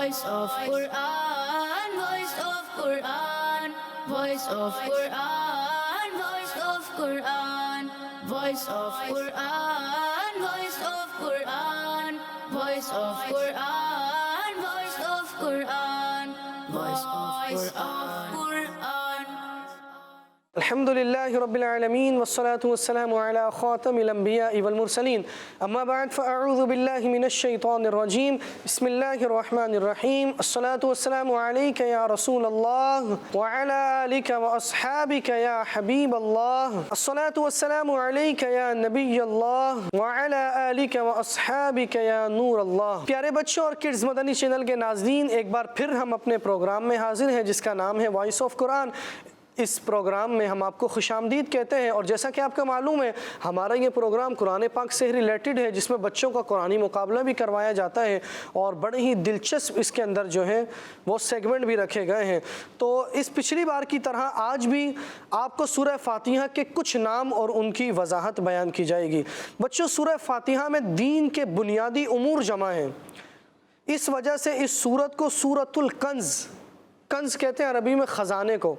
Voice of Quran, Voice of Quran, Voice of Quran, Voice of Quran, Voice of Quran, Voice of Quran, Voice of Quran, Voice of Quran, Voice of Quran. الحمدللہ رب العالمین والصلاة والسلام علی خاتم الانبیاء والمرسلین اما بعد فاعوذ باللہ من الشیطان الرجیم بسم اللہ الرحمن الرحیم الصلاة والسلام علیک یا رسول اللہ وعلی آلک واصحابک یا حبیب اللہ الصلاة والسلام علیک یا نبی اللہ وعلی آلک واصحابک یا نور اللہ۔ پیارے بچوں اور کڈز مدنی چینل کے ناظرین، ایک بار پھر ہم اپنے پروگرام میں حاضر ہیں جس کا نام ہے وائس آف قرآن۔ اس پروگرام میں ہم آپ کو خوش آمدید کہتے ہیں، اور جیسا کہ آپ کا معلوم ہے ہمارا یہ پروگرام قرآن پاک سے ریلیٹڈ ہے، جس میں بچوں کا قرآنی مقابلہ بھی کروایا جاتا ہے اور بڑے ہی دلچسپ اس کے اندر جو ہے وہ سیگمنٹ بھی رکھے گئے ہیں۔ تو اس پچھلی بار کی طرح آج بھی آپ کو سورہ فاتحہ کے کچھ نام اور ان کی وضاحت بیان کی جائے گی۔ بچوں، سورہ فاتحہ میں دین کے بنیادی امور جمع ہیں، اس وجہ سے اس سورت کو سورۃ الکنز، کنز کہتے ہیں عربی میں خزانے کو،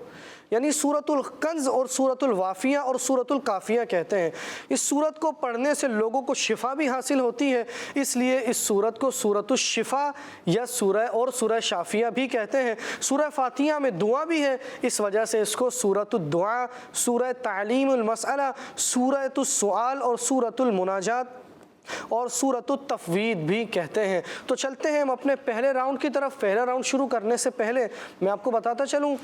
یعنی سورۃ الکنز اور سورۃ الوافیہ اور سورۃ الکافیہ کہتے ہیں۔ اس سورت کو پڑھنے سے لوگوں کو شفا بھی حاصل ہوتی ہے، اس لیے اس سورت کو سورۃ الشفا یا سورہ شافیہ بھی کہتے ہیں۔ سورہ فاتحہ میں دعا بھی ہے، اس وجہ سے اس کو سورۃ الدعاء، سورہ تعلیم المسئلہ، سورۃ السؤال اور سورۃ المناجات اور سورۃ التفویض بھی کہتے ہیں۔ تو چلتے ہیں ہم اپنے پہلے راؤنڈ کی طرف۔ پہلا راؤنڈ شروع کرنے سے پہلے میں آپ کو بتاتا چلوں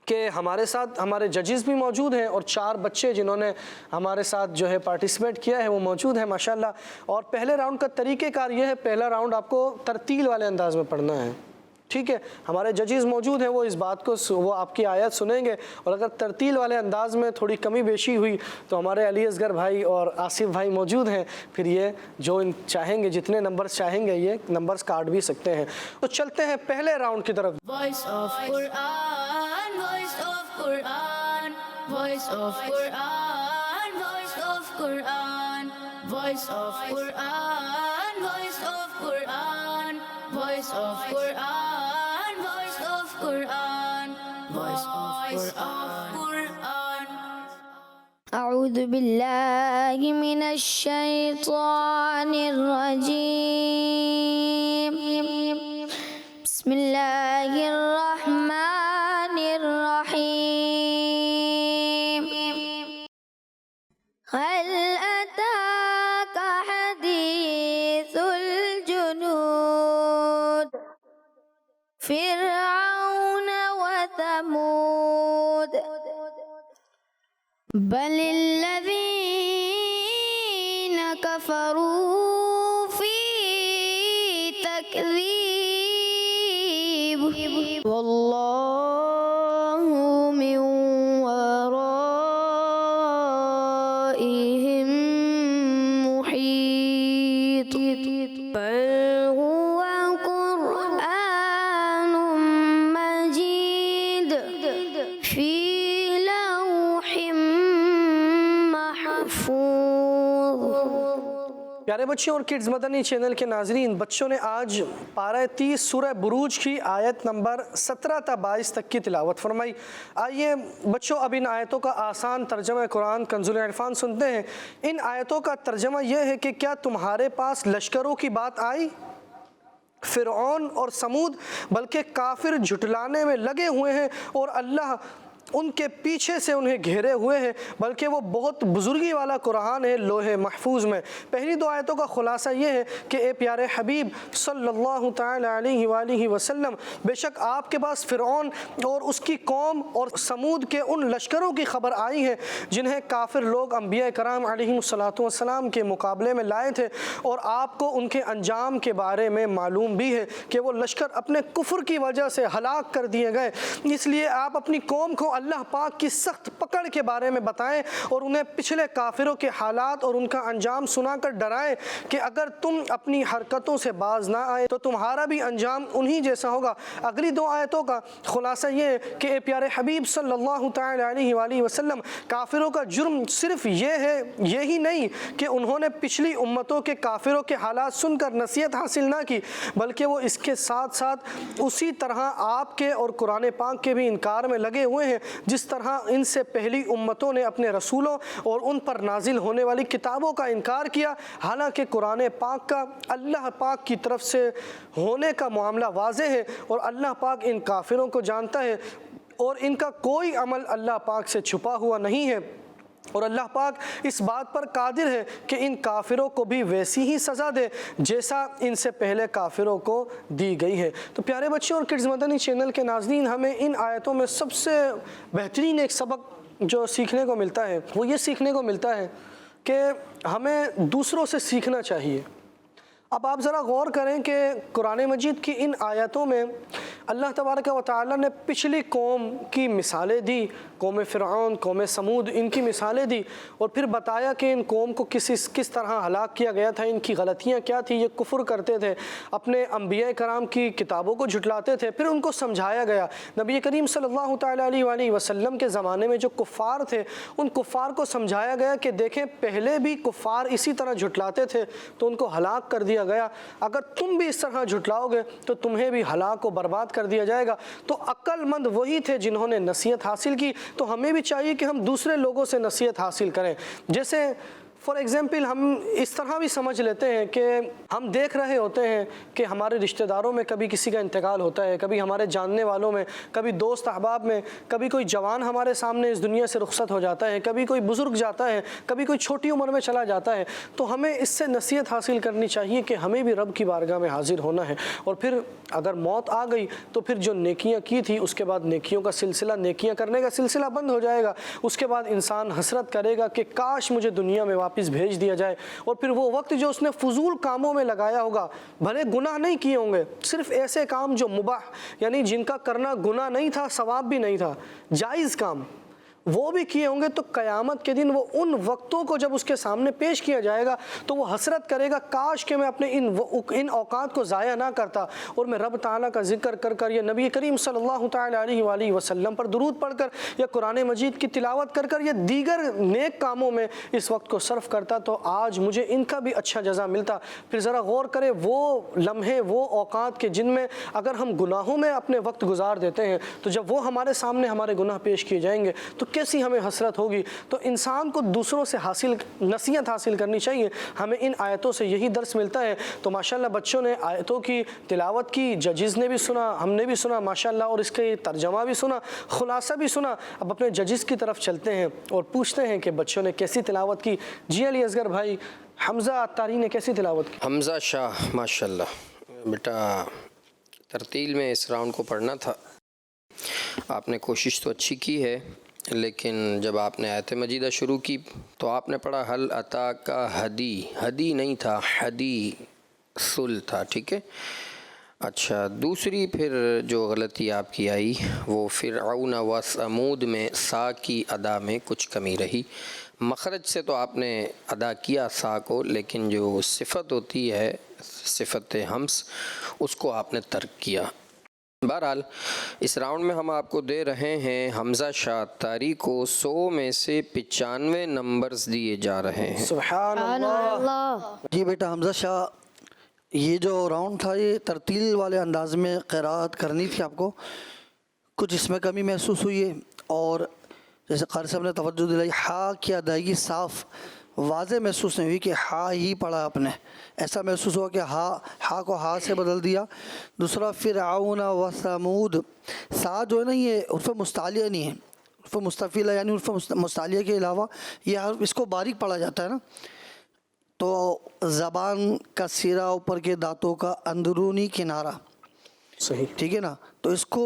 کہ ہمارے ساتھ ہمارے ججز بھی موجود ہیں، اور 4 بچے جنہوں نے ہمارے ساتھ جو ہے پارٹیسپیٹ کیا ہے وہ موجود ہیں ماشاءاللہ۔ اور پہلے راؤنڈ کا طریقہ کار یہ ہے، پہلا راؤنڈ آپ کو ترتیل والے انداز میں پڑھنا ہے، ٹھیک ہے؟ ہمارے ججز موجود ہیں، وہ اس بات کو وہ آپ کی آیت سنیں گے، اور اگر ترتیل والے انداز میں تھوڑی کمی بیشی ہوئی تو ہمارے علی اصغر بھائی اور آصف بھائی موجود ہیں، پھر یہ جو چاہیں گے جتنے نمبرز چاہیں گے یہ نمبرز کاٹ بھی سکتے ہیں۔ تو چلتے ہیں پہلے راؤنڈ کی طرف۔ Voice of Quran, Voice of Quran, Voice of Quran, Voice of Quran, Voice of Quran, Voice of Quran, Voice of Quran, Voice of Quran, Voice of Quran. أعوذ بالله من الشيطان الرجيم. بسم الله الرحمن الرحيم. هل أتاك حديث الجنود فرعون وثمود بل الذين كفروا في تكذيب والله من ورائهم محيط بل هو قرآن مجيد في لوح محفوظ۔ پیارے بچوں اور کڈز مدنی چینل کے ناظرین، بچوں نے آج پارہ 30 سورہ بروج کی آیت نمبر 17 تا 22 تک کی تلاوت فرمائی۔ آئیے بچوں اب ان آیتوں کا آسان ترجمہ قرآن کنز العرفان سنتے ہیں۔ ان آیتوں کا ترجمہ یہ ہے کہ کیا تمہارے پاس لشکروں کی بات آئی؟ فرعون اور سمود بلکہ کافر جھٹلانے میں لگے ہوئے ہیں، اور اللہ ان کے پیچھے سے انہیں گھیرے ہوئے ہیں، بلکہ وہ بہت بزرگی والا قرآن ہے لوح محفوظ میں۔ پہلی 2 آیتوں کا خلاصہ یہ ہے کہ اے پیارے حبیب صلی اللہ تعالی علیہ وآلہ وسلم، بے شک آپ کے پاس فرعون اور اس کی قوم اور سمود کے ان لشکروں کی خبر آئی ہے جنہیں کافر لوگ انبیاء کرام علیہ السلام کے مقابلے میں لائے تھے، اور آپ کو ان کے انجام کے بارے میں معلوم بھی ہے کہ وہ لشکر اپنے کفر کی وجہ سے ہلاک کر دیے گئے۔ اس لیے آپ اپنی قوم کو اللہ پاک کی سخت پکڑ کے بارے میں بتائیں اور انہیں پچھلے کافروں کے حالات اور ان کا انجام سنا کر ڈرائیں کہ اگر تم اپنی حرکتوں سے باز نہ آئے تو تمہارا بھی انجام انہی جیسا ہوگا۔ اگلی 2 آیتوں کا خلاصہ یہ ہے کہ اے پیارے حبیب صلی اللہ تعالی علیہ وآلہ وسلم، کافروں کا جرم صرف یہی نہیں کہ انہوں نے پچھلی امتوں کے کافروں کے حالات سن کر نصیحت حاصل نہ کی، بلکہ وہ اس کے ساتھ ساتھ اسی طرح آپ کے اور قرآن پاک کے بھی انکار میں لگے ہوئے ہیں، جس طرح ان سے پہلی امتوں نے اپنے رسولوں اور ان پر نازل ہونے والی کتابوں کا انکار کیا۔ حالانکہ قرآن پاک کا اللہ پاک کی طرف سے ہونے کا معاملہ واضح ہے اور اللہ پاک ان کافروں کو جانتا ہے اور ان کا کوئی عمل اللہ پاک سے چھپا ہوا نہیں ہے، اور اللہ پاک اس بات پر قادر ہے کہ ان کافروں کو بھی ویسی ہی سزا دے جیسا ان سے پہلے کافروں کو دی گئی ہے۔ تو پیارے بچوں اور کڈز مدنی چینل کے ناظرین، ہمیں ان آیتوں میں سب سے بہترین ایک سبق جو سیکھنے کو ملتا ہے وہ یہ سیکھنے کو ملتا ہے کہ ہمیں دوسروں سے سیکھنا چاہیے۔ اب آپ ذرا غور کریں کہ قرآن مجید کی ان آیتوں میں اللہ تبارک و تعالی نے پچھلی قوم کی مثالیں دی، قوم فرعون، قوم سمود، ان کی مثالیں دی اور پھر بتایا کہ ان قوم کو کس طرح ہلاک کیا گیا تھا، ان کی غلطیاں کیا تھی، یہ کفر کرتے تھے، اپنے انبیاء کرام کی کتابوں کو جھٹلاتے تھے، پھر ان کو سمجھایا گیا۔ نبی کریم صلی اللہ تعالیٰ علیہ وآلہ وسلم کے زمانے میں جو کفار تھے ان کفار کو سمجھایا گیا کہ دیکھیں پہلے بھی کفار اسی طرح جھٹلاتے تھے تو ان کو ہلاک کر دیا گیا، اگر تم بھی اس طرح جھٹلاؤ گے تو تمہیں بھی ہلاک و برباد کر دیا جائے گا۔ تو عقل مند وہی تھے جنہوں نے نصیحت حاصل کی، تو ہمیں بھی چاہیے کہ ہم دوسرے لوگوں سے نصیحت حاصل کریں۔ جیسے فار ایگزامپل ہم اس طرح بھی سمجھ لیتے ہیں کہ ہم دیکھ رہے ہوتے ہیں کہ ہمارے رشتہ داروں میں کبھی کسی کا انتقال ہوتا ہے، کبھی ہمارے جاننے والوں میں، کبھی دوست احباب میں، کبھی کوئی جوان ہمارے سامنے اس دنیا سے رخصت ہو جاتا ہے، کبھی کوئی بزرگ جاتا ہے، کبھی کوئی چھوٹی عمر میں چلا جاتا ہے، تو ہمیں اس سے نصیحت حاصل کرنی چاہیے کہ ہمیں بھی رب کی بارگاہ میں حاضر ہونا ہے، اور پھر اگر موت آ گئی تو پھر جو نیکیاں کی تھی اس کے بعد نیکیوں کا سلسلہ، نیکیاں کرنے کا سلسلہ بند ہو جائے گا۔ اس کے بعد انسان حسرت کرے گا کہ کاش مجھے دنیا میں واپس بھیج دیا جائے، اور پھر وہ وقت جو اس نے فضول کاموں میں لگایا ہوگا، بھلے گناہ نہیں کیے ہوں گے، صرف ایسے کام جو مباح یعنی جن کا کرنا گناہ نہیں تھا، ثواب بھی نہیں تھا، جائز کام وہ بھی کیے ہوں گے، تو قیامت کے دن وہ ان وقتوں کو جب اس کے سامنے پیش کیا جائے گا تو وہ حسرت کرے گا کاش کہ میں اپنے ان اوقات کو ضائع نہ کرتا اور میں رب تعالیٰ کا ذکر کر کر یا نبی کریم صلی اللہ تعالیٰ علیہ وآلہ وسلم پر درود پڑھ کر یا قرآن مجید کی تلاوت کر کر یا دیگر نیک کاموں میں اس وقت کو صرف کرتا، تو آج مجھے ان کا بھی اچھا جزا ملتا۔ پھر ذرا غور کرے وہ لمحے، وہ اوقات کے جن میں اگر ہم گناہوں میں اپنے وقت گزار دیتے ہیں تو جب وہ ہمارے سامنے ہمارے گناہ پیش کیے جائیں گے تو کیسی ہمیں حسرت ہوگی۔ تو انسان کو دوسروں سے نصیحت حاصل کرنی چاہیے، ہمیں ان آیتوں سے یہی درس ملتا ہے۔ تو ماشاءاللہ بچوں نے آیتوں کی تلاوت کی، ججز نے بھی سنا، ہم نے بھی سنا ماشاءاللہ، اور اس کے ترجمہ بھی سنا، خلاصہ بھی سنا۔ اب اپنے ججز کی طرف چلتے ہیں اور پوچھتے ہیں کہ بچوں نے کیسی تلاوت کی۔ جی علی اصغر بھائی، حمزہ عطاری نے کیسی تلاوت کی؟ حمزہ شاہ ماشاءاللہ بیٹا، ترتیل میں اس راؤنڈ کو پڑھنا تھا، آپ نے کوشش تو اچھی کی ہے، لیکن جب آپ نے آیت مجیدہ شروع کی تو آپ نے پڑھا حل عطا کا ہدی، ہدی نہیں تھا، ہدی سل تھا، ٹھیک ہے۔ اچھا، دوسری پھر جو غلطی آپ کی آئی وہ فرعون و ثمود میں سا کی ادا میں کچھ کمی رہی۔ مخرج سے تو آپ نے ادا کیا سا کو، لیکن جو صفت ہوتی ہے صفت ہمس، اس کو آپ نے ترک کیا۔ بہرحال اس راؤنڈ میں ہم آپ کو دے رہے ہیں حمزہ شاہ عطاری کو 100 میں سے 95 نمبرز دیے جا رہے ہیں۔ سبحان اللہ۔ جی بیٹا حمزہ شاہ، یہ جو راؤنڈ تھا یہ ترتیل والے انداز میں قراءت کرنی تھی آپ کو، کچھ اس میں کمی محسوس ہوئی ہے، اور جیسے قاری صاحب نے توجہ دلائی، ہا کی ادائیگی صاف واضح محسوس نہیں ہوئی کہ ہا ہی پڑھا آپ نے، ایسا محسوس ہوا کہ ہا کو ہا سے بدل دیا۔ دوسرا فرعون و ثمود، سا جو ہے نا یہ حرف مستعلیہ نہیں ہے، حرف مستفیلہ یعنی حرف مستعلیہ کے علاوہ یہ حرف اس کو باریک پڑھا جاتا ہے نا، تو زبان کا سیرا اوپر کے دانتوں کا اندرونی کنارہ، صحیح، ٹھیک ہے نا، تو اس کو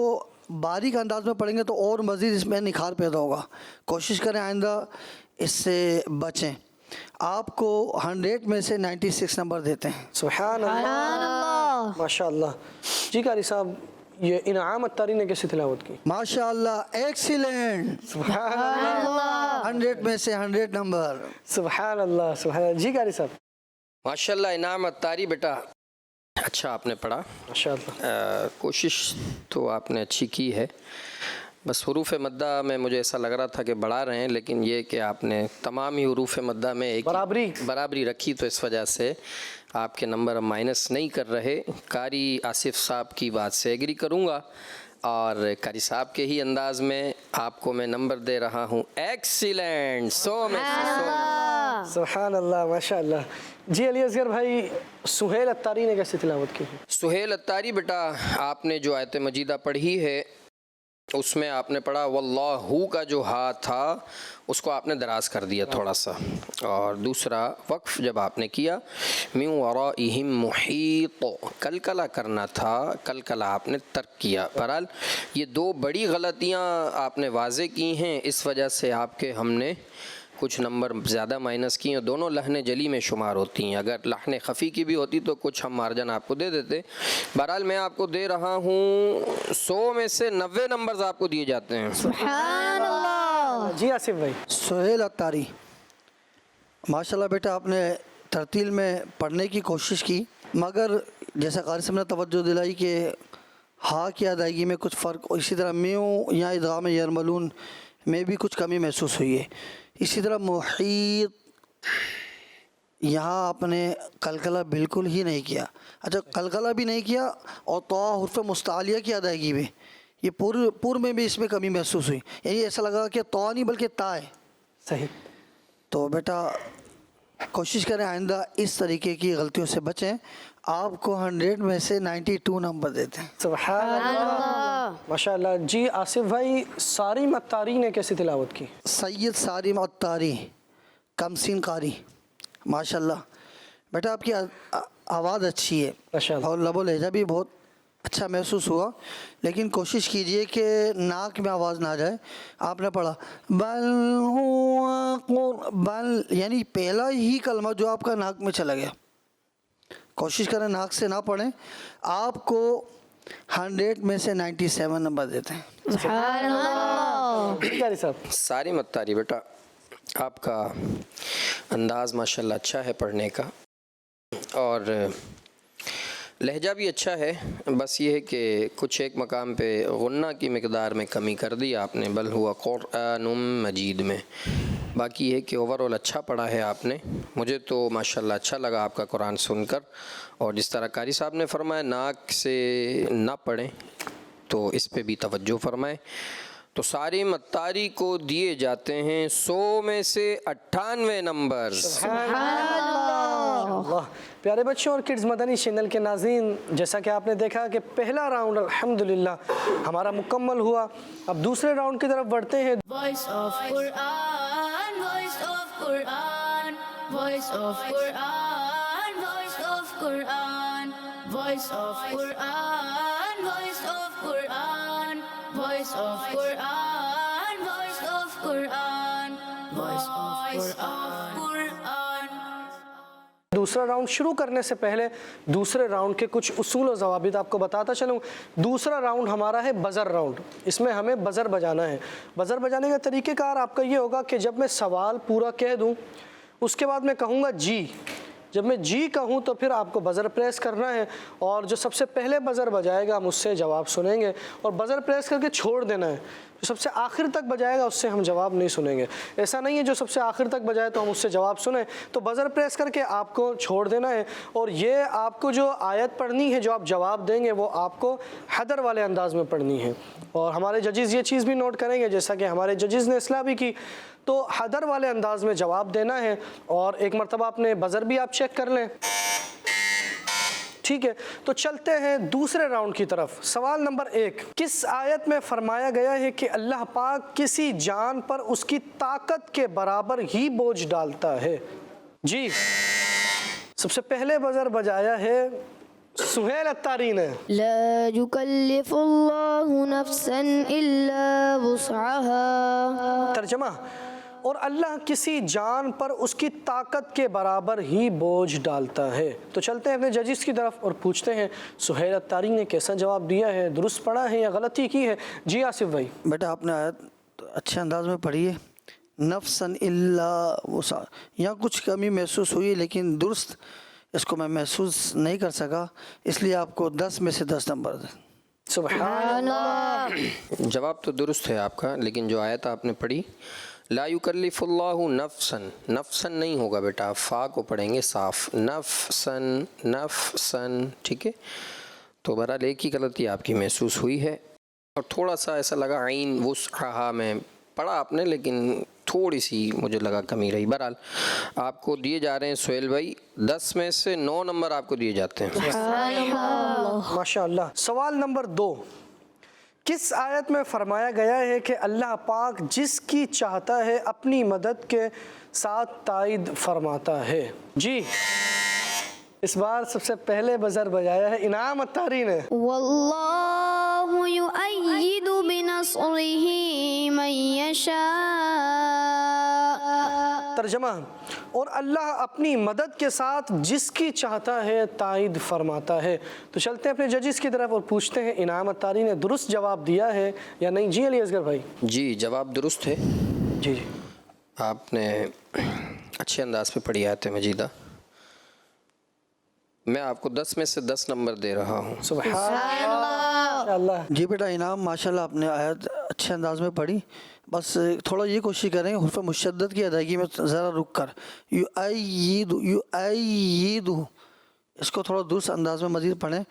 باریک انداز میں پڑھیں گے تو اور مزید اس میں نکھار پیدا ہوگا۔ کوشش کریں آئندہ اس سے بچیں۔ آپ کو 100 میں سے 96 نمبر دیتے ہیں۔ سبحان اللہ، ماشاء اللہ۔ جی قاری صاحب، یہ انعام اتاری نے کیسے تلاوت کی؟ ماشاء اللہ ایکسیلنٹ، سبحان اللہ 100 میں سے 100 نمبر. سبحان اللہ سبحان اللہ. جی قاری صاحب. ماشاءاللہ انعام اتاری بیٹا اچھا آپ نے پڑھا. ماشاء اللہ. کوشش تو آپ نے اچھی کی ہے، بس حروف مدہ میں مجھے ایسا لگ رہا تھا کہ بڑھا رہے ہیں، لیکن یہ کہ آپ نے تمام ہی حروف مدہ میں ایک برابری رکھی، تو اس وجہ سے آپ کے نمبر ہم مائنس نہیں کر رہے. قاری آصف صاحب کی بات سے ایگری کروں گا، اور قاری صاحب کے ہی انداز میں آپ کو میں نمبر دے رہا ہوں ایکسیلنٹ، 100 میں سے 100. سبحان اللہ ماشاء اللہ. جی علی اصغر بھائی، سہیل اتاری نے کیسے تلاوت کی؟ سہیل اتاری بیٹا آپ نے جو آیت مجیدہ پڑھی ہے اس میں آپ نے پڑھا واللہ کا جو ہا تھا اس کو آپ نے دراز کر دیا تھوڑا سا، اور دوسرا وقف جب آپ نے کیا من ورائہم محیط، کلکلہ کرنا تھا، کلکلہ آپ نے ترک کیا. بہرحال یہ دو بڑی غلطیاں آپ نے واضح کی ہیں، اس وجہ سے آپ کے ہم نے کچھ نمبر زیادہ مائنس کی ہیں. دونوں لحن جلی میں شمار ہوتی ہیں، اگر لحن خفی کی بھی ہوتی تو کچھ ہم مارجن آپ کو دے دیتے. بہرحال میں آپ کو دے رہا ہوں 100 میں سے 90 نمبرز آپ کو دیے جاتے ہیں. سبحان اللہ. جی آصف بھائی. سہیل اتاری ماشاءاللہ بیٹا آپ نے ترتیل میں پڑھنے کی کوشش کی، مگر جیسا قاری صاحب نے توجہ دلائی کہ ہا کی ادائیگی میں کچھ فرق، اسی طرح میوں یا ادغام یرملون میں بھی کچھ کمی محسوس ہوئی ہے. اسی طرح محیط یہاں آپ نے قلقلہ بالکل ہی نہیں کیا. اچھا قلقلہ بھی نہیں کیا، اور تو حرف مستعلیہ کی ادائیگی میں یہ پور میں بھی اس میں کمی محسوس ہوئی، یعنی ایسا لگا کہ تو نہیں بلکہ تا ہے. صحیح. تو بیٹا کوشش کریں آئندہ اس طریقے کی غلطیوں سے بچیں. آپ کو 100 میں سے 92 نمبر دیتے ہیں. سبحان اللہ ماشاء اللہ. جی آصف بھائی، سارم اتاری نے کیسے تلاوت کی؟ سید سارم اتاری کمسین قاری ماشاء اللہ. بیٹا آپ کی آواز اچھی ہے ماشاء اللہ. اور لب و لہجہ بھی بہت اچھا محسوس ہوا، لیکن کوشش کیجئے کہ ناک میں آواز نہ جائے. آپ نے پڑھا بل ہوا بل، یعنی پہلا ہی کلمہ جو آپ کا ناک میں چلا گیا. کوشش کریں ناک سے نہ پڑھیں. آپ کو 100 میں سے 97 نمبر دیتے ہیں. سبحان اللہ. جی قاری صاحب. سارم اتاری بیٹا آپ کا انداز ماشاءاللہ اچھا ہے پڑھنے کا، اور لہجہ بھی اچھا ہے، بس یہ ہے کہ کچھ ایک مقام پہ غنہ کی مقدار میں کمی کر دی آپ نے، بل ہوا قرآن مجید میں. باقی یہ ہے کہ اوورال اچھا پڑھا ہے آپ نے. مجھے تو ماشاءاللہ اچھا لگا آپ کا قرآن سن کر، اور جس طرح قاری صاحب نے فرمایا ناک سے نہ پڑھیں تو اس پہ بھی توجہ فرمائیں. تو سارم اتاری کو دیے جاتے ہیں 100 میں سے 98 نمبر. اللہ. پیارے بچوں اور کڈز مدنی چینل کے ناظرین، جیسا کہ آپ نے دیکھا کہ پہلا راؤنڈ الحمدللہ ہمارا مکمل ہوا. اب دوسرے راؤنڈ کی طرف بڑھتے ہیں. Voice of Quran, voice of Quran, voice of Quran, voice of Quran, voice of Quran, voice of Quran, voice of Quran, voice of Quran, voice of Quran. دوسرا راؤنڈ شروع کرنے سے پہلے دوسرے راؤنڈ کے کچھ اصول و ضوابط آپ کو بتاتا چلوں. دوسرا راؤنڈ ہمارا ہے بزر راؤنڈ. اس میں ہمیں بزر بجانا ہے. بزر بجانے کا طریقہ کار آپ کا یہ ہوگا کہ جب میں سوال پورا کہہ دوں اس کے بعد میں کہوں گا جی. جب میں جی کہوں تو پھر آپ کو بزر پریس کرنا ہے، اور جو سب سے پہلے بزر بجائے گا ہم اس سے جواب سنیں گے، اور بزر پریس کر کے چھوڑ دینا ہے. جو سب سے آخر تک بجائے گا اس سے ہم جواب نہیں سنیں گے. ایسا نہیں ہے جو سب سے آخر تک بجائے تو ہم اس سے جواب سنیں. تو بزر پریس کر کے آپ کو چھوڑ دینا ہے، اور یہ آپ کو جو آیت پڑھنی ہے جو آپ جواب دیں گے وہ آپ کو حدر والے انداز میں پڑھنی ہے. اور ہمارے ججز یہ چیز بھی نوٹ کریں گے، جیسا کہ ہمارے ججز نے اصلاح بھی کی، تو حدر والے انداز میں جواب دینا ہے. اور ایک مرتبہ اپنے بزر بھی آپ چیک کر لیں. ٹھیک ہے، تو چلتے ہیں دوسرے راؤنڈ کی طرف. سوال نمبر 1، کس آیت میں فرمایا گیا ہے کہ اللہ پاک کسی جان پر اس کی طاقت کے برابر ہی بوجھ ڈالتا ہے؟ جی سب سے پہلے بزر بجایا ہے سہیل اتاری نے. لا يكلف الله نفسا إلا وسعها. ترجمہ، اور اللہ کسی جان پر اس کی طاقت کے برابر ہی بوجھ ڈالتا ہے۔ تو چلتے ہیں اپنے ججز کی طرف اور پوچھتے ہیں سہیل اتاری نے کیسا جواب دیا ہے، درست پڑھا ہے یا غلطی کی ہے؟ جی آصف بھائی۔ بیٹا آپ نے آیت اچھے انداز میں پڑھی ہے، نفسن الا وسع، یہاں کچھ کمی محسوس ہوئی لیکن درست اس کو میں محسوس نہیں کر سکا، اس لیے آپ کو 10 میں سے 10 نمبر دیں۔ سبحان اللہ جواب تو درست ہے آپ کا، لیکن جو آیت آپ نے پڑھی لا یکلف اللہ نفسن، نفسن نہیں ہوگا بیٹا، فا کو پڑھیں گے صاف، نفسن نفسن، ٹھیک ہے؟ تو بہرحال ایک ہی غلطی آپ کی محسوس ہوئی ہے، اور تھوڑا سا ایسا لگا عین وسعہا میں پڑھا آپ نے، لیکن تھوڑی سی مجھے لگا کمی رہی۔ بہرحال آپ کو دیے جا رہے ہیں سہیل بھائی 10 میں سے 9 نمبر آپ کو دیے جاتے ہیں۔ ماشاء اللہ۔ سوال نمبر 2، کس آیت میں فرمایا گیا ہے کہ اللہ پاک جس کی چاہتا ہے اپنی مدد کے ساتھ تائید فرماتا ہے؟ جی اس بار سب سے پہلے بزر بجایا ہے انعام اتاری نے۔ واللہ یؤید بنصرہ من یشاء۔ ترجمہ، اور اللہ اپنی مدد کے ساتھ جس کی چاہتا ہے تائید فرماتا ہے۔ تو چلتے ہیں اپنے ججز کی طرف اور پوچھتے ہیں انعام اتاری نے درست جواب دیا ہے یا نہیں؟ جی علی اصغر بھائی۔ جی جواب درست ہے، جی جی آپ نے اچھے انداز پہ پڑھی آیت مجیدہ، میں آپ کو 10 میں سے 10 نمبر دے رہا ہوں۔ سبحان اللہ اللہ۔ جی بیٹا انعام ماشاءاللہ آپ نے آیت اچھے انداز میں پڑھی، بس تھوڑا یہ کوشش کریں حروف مشدد کی ادائیگی میں ذرا رک کر، یؤید یؤید، اس کو تھوڑا درست انداز میں مزید پڑھیں۔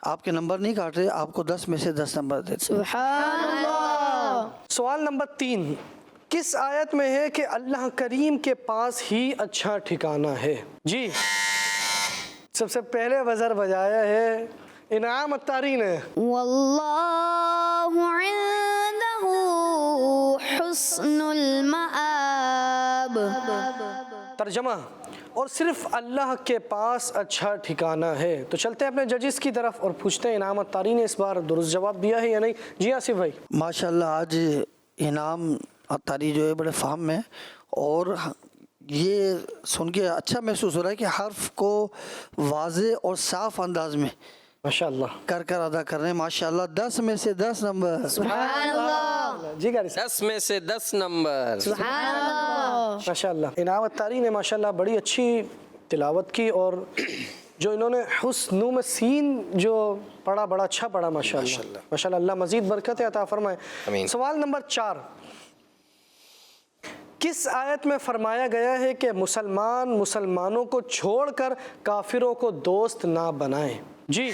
آپ کے نمبر نہیں کاٹ رہے، آپ کو 10 میں سے 10 نمبر دیتے۔ سبحان اللہ۔ سوال نمبر 3، کس آیت میں ہے کہ اللہ کریم کے پاس ہی اچھا ٹھکانہ ہے؟ جی سب سے پہلے بزر بجایا ہے انعام اتاری نے۔ واللہ عنده حسن المآب۔ ترجمہ، اور صرف اللہ کے پاس اچھا ٹھکانہ ہے۔ تو چلتے ہیں اپنے ججز کی طرف اور پوچھتے ہیں انعام اتاری نے اس بار درست جواب دیا ہے یا نہیں؟ جی آصف بھائی۔ ماشاءاللہ آج انعام اتاری جو ہے بڑے فہم میں، اور یہ سن کے اچھا محسوس ہو رہا ہے کہ حرف کو واضح اور صاف انداز میں ماشاءاللہ کر کر ادا کر رہے ہیں۔ ماشاءاللہ 10 میں سے 10 نمبر۔ سبحان اللہ۔ جی قاری صاحب۔ 10 میں سے 10 نمبر۔ سبحان اللہ۔ ماشاءاللہ انعام اتاری نے ماشاءاللہ بڑی اچھی تلاوت کی، اور جو انہوں نے حسن میں سین جو پڑھا بڑا اچھا پڑھا ماشاءاللہ۔ ماشاءاللہ اللہ مزید برکت عطا فرمائے۔ آمین۔ سوال نمبر 4، کس آیت میں فرمایا گیا ہے کہ مسلمانوں کو چھوڑ کر کافروں کو دوست نہ بنائیں؟ جی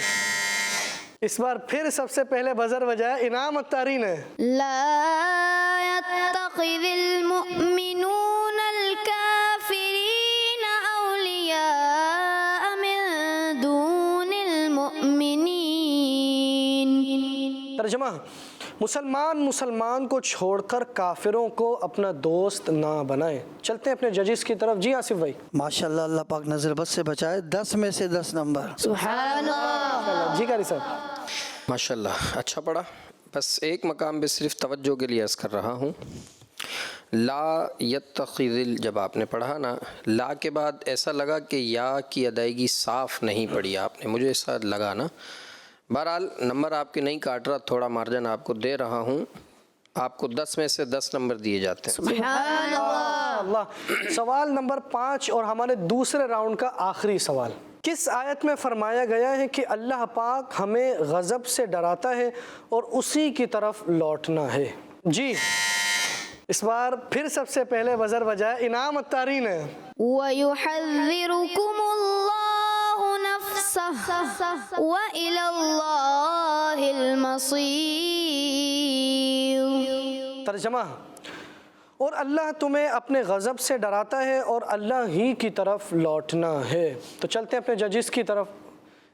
اس بار پھر سب سے پہلے بزر بجایا انعام اتاری نے۔ لا يتخذ المؤمنون الكافرين أولياء من دون المؤمنين۔ ترجمہ، مسلمان کو چھوڑ کر کافروں کو اپنا دوست نہ بنائیں۔ چلتے ہیں اپنے ججز کی طرف۔ جی آصف بھائی۔ ماشاءاللہ اللہ پاک نظر بد سے بچائے، 10 میں سے 10 نمبر۔ سبحان اللہ۔ جی قاری صاحب۔ ماشاءاللہ اچھا پڑھا، بس ایک مقام پہ صرف توجہ کے لیے عرض کر رہا ہوں۔ لا یتخذ، جب آپ نے پڑھا نا لا کے بعد ایسا لگا کہ یا کی ادائیگی صاف نہیں پڑھی آپ نے، مجھے ایسا لگا نا۔ بہرحال نمبر آپ کے نہیں کاٹ رہا، تھوڑا مارجن آپ کو دے رہا ہوں، آپ کو 10 میں سے 10 نمبر دیے جاتے ہیں۔ سبحان اللہ۔ اللہ۔ سوال نمبر 5 اور ہمارے دوسرے راؤنڈ کا آخری سوال، کس آیت میں فرمایا گیا ہے کہ اللہ پاک ہمیں غضب سے ڈراتا ہے اور اسی کی طرف لوٹنا ہے؟ جی اس بار پھر سب سے پہلے بزر بجایا انعام اتاری نے۔ وَيُحَذِّرُكُمُ اللَّهُ نَفْسَهُ وَإِلَى اللَّهِ الْمَصِيرُ۔ ترجمہ، اور اللہ تمہیں اپنے غضب سے ڈراتا ہے اور اللہ ہی کی طرف لوٹنا ہے۔ تو چلتے ہیں اپنے ججز کی طرف۔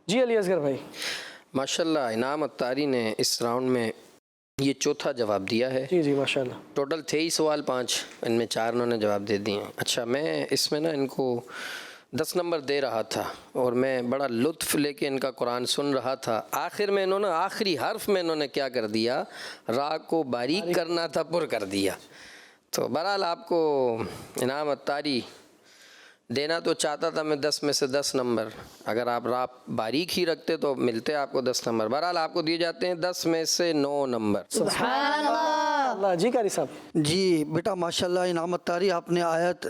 جی علی اصغر بھائی۔ ماشاءاللہ انعام اتاری نے اس راؤنڈ میں یہ چوتھا جواب دیا ہے۔ جی جی ماشاءاللہ۔ ٹوٹل تھے ہی سوال 5، ان میں 4 انہوں نے جواب دے دیے ہیں۔ اچھا میں اس میں نا ان کو 10 نمبر دے رہا تھا، اور میں بڑا لطف لے کے ان کا قرآن سن رہا تھا، آخر میں انہوں نے آخری حرف میں انہوں نے کیا کر دیا، را کو باریک کرنا تھا پر کر دیا، تو بہرحال آپ کو انعام اتاری دینا تو چاہتا تھا میں 10 میں سے 10 نمبر، اگر آپ باریک ہی رکھتے تو ملتے آپ کو 10 نمبر. بہرحال آپ کو دیے جاتے ہیں 10 میں سے 9 نمبر. سبحان اللہ. جی قاری صاحب. جی بیٹا ماشاءاللہ انعام اتاری آپ نے آیت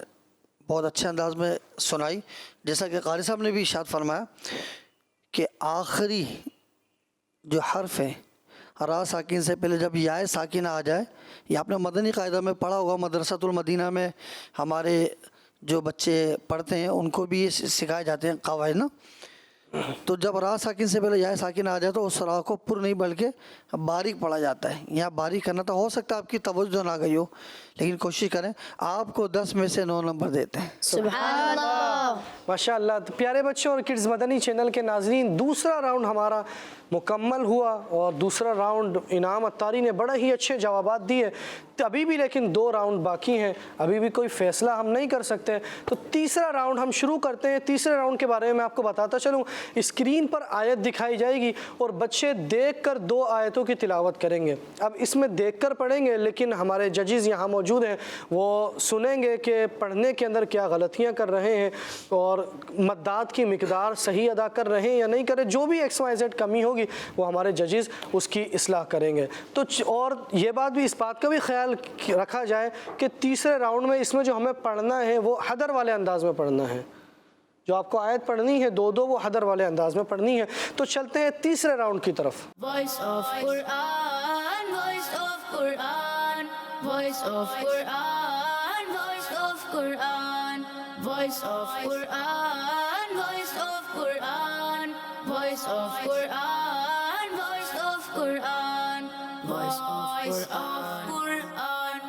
بہت اچھے انداز میں سنائی. جیسا کہ قاری صاحب نے بھی ارشاد فرمایا کہ آخری جو حرف ہے را ساکن سے پہلے جب یا ساکنہ آ جائے، یہ آپ نے مدنی قاعدہ میں پڑھا ہوگا، مدرسۃ المدینہ میں ہمارے جو بچے پڑھتے ہیں ان کو بھی یہ سکھائے جاتے ہیں قواعد نا. تو جب را ساکن سے پہلے یا ساکن آ جائے تو اس را کو پر نہیں بلکہ باریک پڑھا جاتا ہے. یہاں باریک کرنا تو ہو سکتا ہے آپ کی توجہ نہ گئی ہو، لیکن کوشش کریں. آپ کو 10 میں سے 9 نمبر دیتے ہیں. سبحان اللہ. ماشاء اللہ. تو پیارے بچوں اور کڈز مدنی چینل کے ناظرین، دوسرا راؤنڈ ہمارا مکمل ہوا اور دوسرا راؤنڈ انعام اتاری نے بڑے ہی اچھے جوابات دیے ابھی بھی، لیکن 2 راؤنڈ باقی ہیں، ابھی بھی کوئی فیصلہ ہم نہیں کر سکتے. تو تیسرا راؤنڈ ہم شروع کرتے ہیں. تیسرے راؤنڈ کے بارے میں آپ کو بتاتا چلوں. اسکرین پر آیت دکھائی جائے گی اور بچے دیکھ کر 2 آیتوں کی تلاوت کریں گے. اب اس میں دیکھ کر پڑھیں گے، لیکن ہمارے ججز یہاں موجود ہیں، وہ سنیں گے کہ پڑھنے کے اندر کیا غلطیاں کر رہے ہیں اور مدات کی مقدار صحیح ادا کر رہے ہیں یا نہیں کر رہے. جو بھی XYZ کمی ہوگی وہ ہمارے ججز اس کی اصلاح کریں گے. تو اور یہ بات بھی، اس بات کا بھی خیال رکھا جائے کہ تیسرے راؤنڈ میں اس میں جو ہمیں پڑھنا ہے وہ حدر والے انداز میں پڑھنا ہے. جو آپ کو آیت پڑھنی ہے 2 وہ حدر والے انداز میں پڑھنی ہے. تو چلتے ہیں تیسرے راؤنڈ کی طرف. Voice of Quran, voice of Quran, voice of Quran, voice of Quran, voice of Quran, voice of Quran, voice of Quran, voice of Quran, voice of Quran.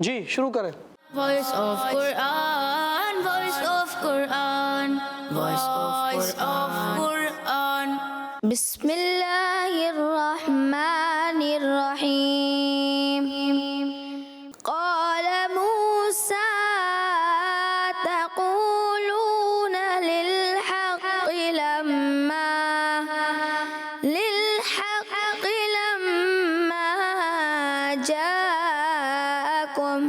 جی شروع کریں. Voice of Quran, voice of Quran, voice of Quran. بسم اللہ الرحمن الرحیم. قال موسیٰ تقولون للحق لما جاءكم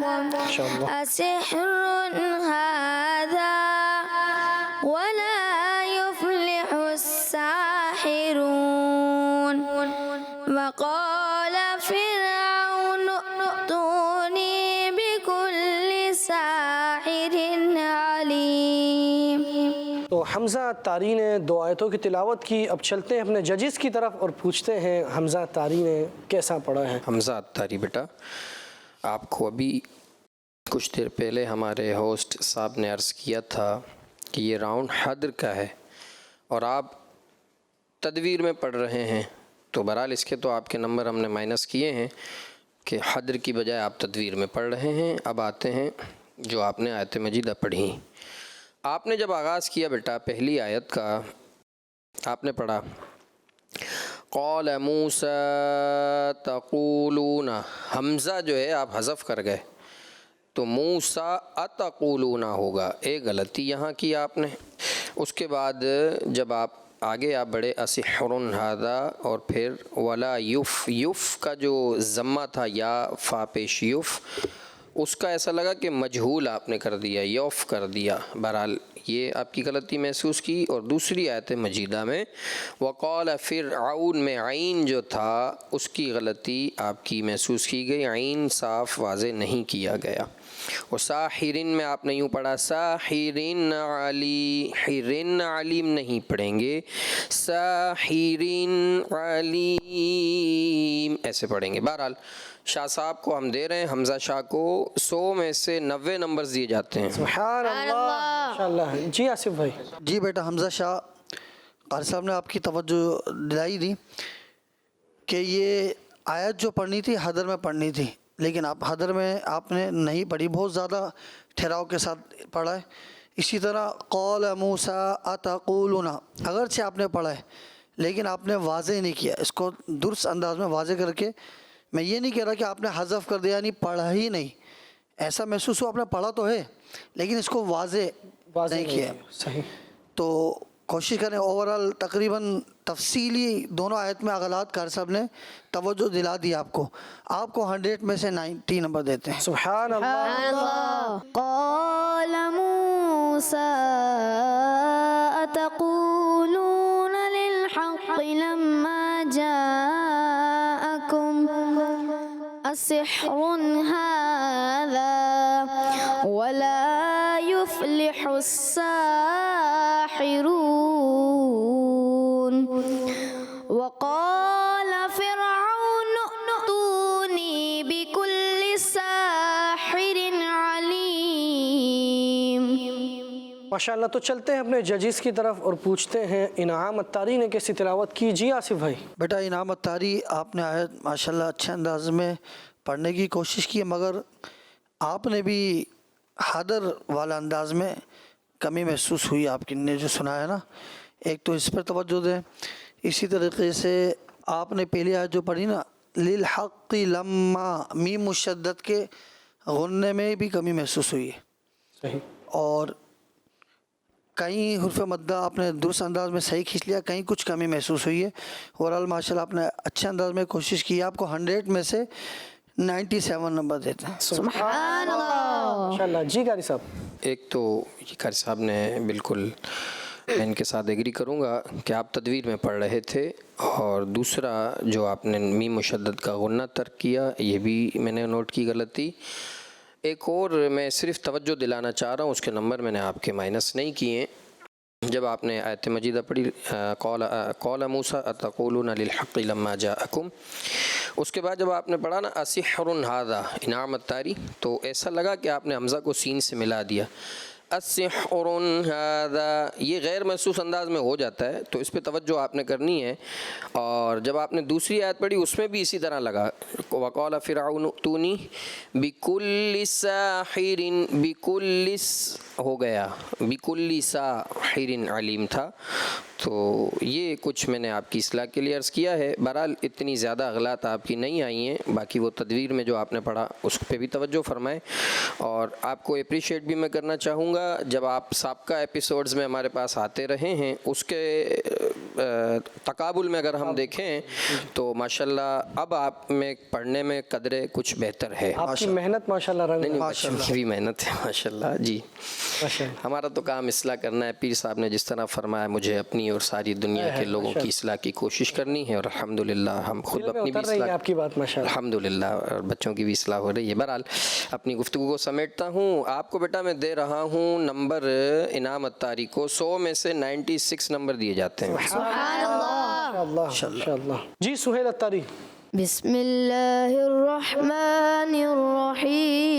أسحر هذا ولا يفلح الساحرون. وقال فرعون ائتوني بكل ساحر عليم. تو حمزہ اتاری نے 2 آیتوں کی تلاوت کی. اب چلتے ہیں اپنے ججز کی طرف اور پوچھتے ہیں حمزہ اتاری نے کیسا پڑھا ہے. حمزہ اتاری بیٹا، آپ کو ابھی کچھ دیر پہلے ہمارے ہوسٹ صاحب نے عرض کیا تھا کہ یہ راؤنڈ حدر کا ہے اور آپ تدویر میں پڑھ رہے ہیں. تو بہرحال اس کے تو آپ کے نمبر ہم نے مائنس کیے ہیں کہ حدر کی بجائے آپ تدویر میں پڑھ رہے ہیں. اب آتے ہیں جو آپ نے آیت مجیدہ پڑھی. آپ نے جب آغاز کیا بیٹا پہلی آیت کا، آپ نے پڑھا قال موسیٰ تقولون، حمزہ جو ہے آپ حذف کر گئے تو موسیٰ اتقولون ہوگا. ایک غلطی یہاں کی آپ نے. اس کے بعد جب آپ آگے آپ بڑھے اسحر ھذا اور پھر ولا یف کا جو ضمہ تھا یا فا پیش یف، اس کا ایسا لگا کہ مجہول آپ نے کر دیا، یوف کر دیا. بہرحال یہ آپ کی غلطی محسوس کی. اور دوسری آیت مجیدہ میں وقال فرعون میں عین جو تھا اس کی غلطی آپ کی محسوس کی گئی، عین صاف واضح نہیں کیا گیا. اور ساحرین میں آپ نے یوں پڑھا ساحرین حرین علیم نہیں پڑھیں گے، ساحرین علیم ایسے پڑھیں گے. بہرحال شاہ صاحب کو ہم دے رہے ہیں، حمزہ شاہ کو 100 میں سے 90 نمبرز دیے جاتے ہیں. سبحان اللہ. ماشاءاللہ. جی آصف بھائی. جی بیٹا حمزہ شاہ، قاری صاحب نے آپ کی توجہ دلائی دی کہ یہ آیت جو پڑھنی تھی حدر میں پڑھنی تھی، لیکن آپ حدر میں آپ نے نہیں پڑھی، بہت زیادہ ٹھہراؤ کے ساتھ پڑھا ہے. اسی طرح قال موسیٰ اتقولون، اگرچہ آپ نے پڑھا ہے لیکن آپ نے واضح نہیں کیا اس کو درست انداز میں واضح کر کے. میں یہ نہیں کہہ رہا کہ آپ نے حذف کر دیا یعنی پڑھا ہی نہیں، ایسا محسوس ہو آپ نے پڑھا تو ہے لیکن اس کو واضح نہیں کیا. صحیح. تو کوشش کریں اوورال تقریباً تفصیلی دونوں آیت میں اغلاط قاری صاحب نے توجہ دلا دی آپ کو 100 میں سے 90 نمبر دیتے ہیں. سبحان اللہ. قال موسى أتقولون للحق لما جاءكم أسحر هذا ولا يفلح الساحرون وقال فرعون ائتوني بكل ساحر عليم. ماشاءاللہ. تو چلتے ہیں اپنے ججز کی طرف اور پوچھتے ہیں انعام اتاری نے کیسی تلاوت کی. جی آصف بھائی. بیٹا انعام اتاری آپ نے آیت ماشاءاللہ اچھے انداز میں پڑھنے کی کوشش کی، مگر آپ نے بھی حدر والا انداز میں کمی محسوس ہوئی آپ کی نے جو سنا ہے نا. ایک تو اس پر توجہ دیں. اسی طریقے سے آپ نے پہلی آیت جو پڑھی نا للحق لما میم مشدد کے غننے میں بھی کمی محسوس ہوئی ہے، صحیح. اور کہیں حرف مدہ آپ نے درست انداز میں صحیح کھینچ لیا، کہیں کچھ کمی محسوس ہوئی ہے. اوورال ماشاءاللہ آپ نے اچھے انداز میں کوشش کی. آپ کو 100 میں سے 97 نمبر دیتے ہیں. سبحان اللہ. ماشاءاللہ. جی قاری صاحب. ایک تو یہ قاری صاحب نے بالکل میں ان کے ساتھ ایگری کروں گا کہ آپ تدویر میں پڑھ رہے تھے، اور دوسرا جو آپ نے میم مشدد کا غنہ ترک کیا یہ بھی میں نے نوٹ کی غلطی. ایک اور میں صرف توجہ دلانا چاہ رہا ہوں، اس کے نمبر میں نے آپ کے مائنس نہیں کیے. جب آپ نے آیت مجیدہ پڑھی قال موسیٰ اتقولون للحق لما جاءکم، اس کے بعد جب آپ نے پڑھا نا اسحر ھذا انعام اتاری، تو ایسا لگا کہ آپ نے حمزہ کو سین سے ملا دیا. السحر ھذا یہ غیر محسوس انداز میں ہو جاتا ہے، تو اس پہ توجہ آپ نے کرنی ہے. اور جب آپ نے دوسری آیت پڑھی اس میں بھی اسی طرح لگا وقال فرعون ائتونی بکل ساحر، بکل ہو گیا بکل ساحر علیم تھا. تو یہ کچھ میں نے آپ کی اصلاح کے لیے عرض کیا ہے. بہرحال اتنی زیادہ اغلاط آپ کی نہیں آئی ہیں، باقی وہ تدویر میں جو آپ نے پڑھا اس پہ بھی توجہ فرمائیں. اور آپ کو اپریشیٹ بھی میں کرنا چاہوں گا، جب آپ سابقہ ایپیسوڈز میں ہمارے پاس آتے رہے ہیں اس کے تقابل میں اگر ہم دیکھیں تو ماشاءاللہ اب آپ میں پڑھنے میں قدرے کچھ بہتر ہے. آپ کی محنت ماشاءاللہ رنگ نہیں بچوں کی بھی محنت ہے ماشاءاللہ. جی ہمارا تو کام اصلاح کرنا ہے. پیر صاحب نے جس طرح فرمایا مجھے اپنی اور ساری دنیا کے لوگوں کی اصلاح کی کوشش کرنی ہے، اور الحمدللہ ہم خود اپنی بھی اصلاح آپ کی بات ماشاءاللہ الحمدللہ، اور بچوں کی بھی اصلاح ہو رہی ہے. بہرحال اپنی گفتگو کو سمیٹتا ہوں. آپ کو بیٹا میں دے رہا ہوں نمبر انعام اتاری کو 100 میں سے 96 نمبر دیے جاتے ہیں. سبحان اللہ. ماشاءاللہ. جی سہیل اتاری. بسم اللہ الرحمن الرحیم.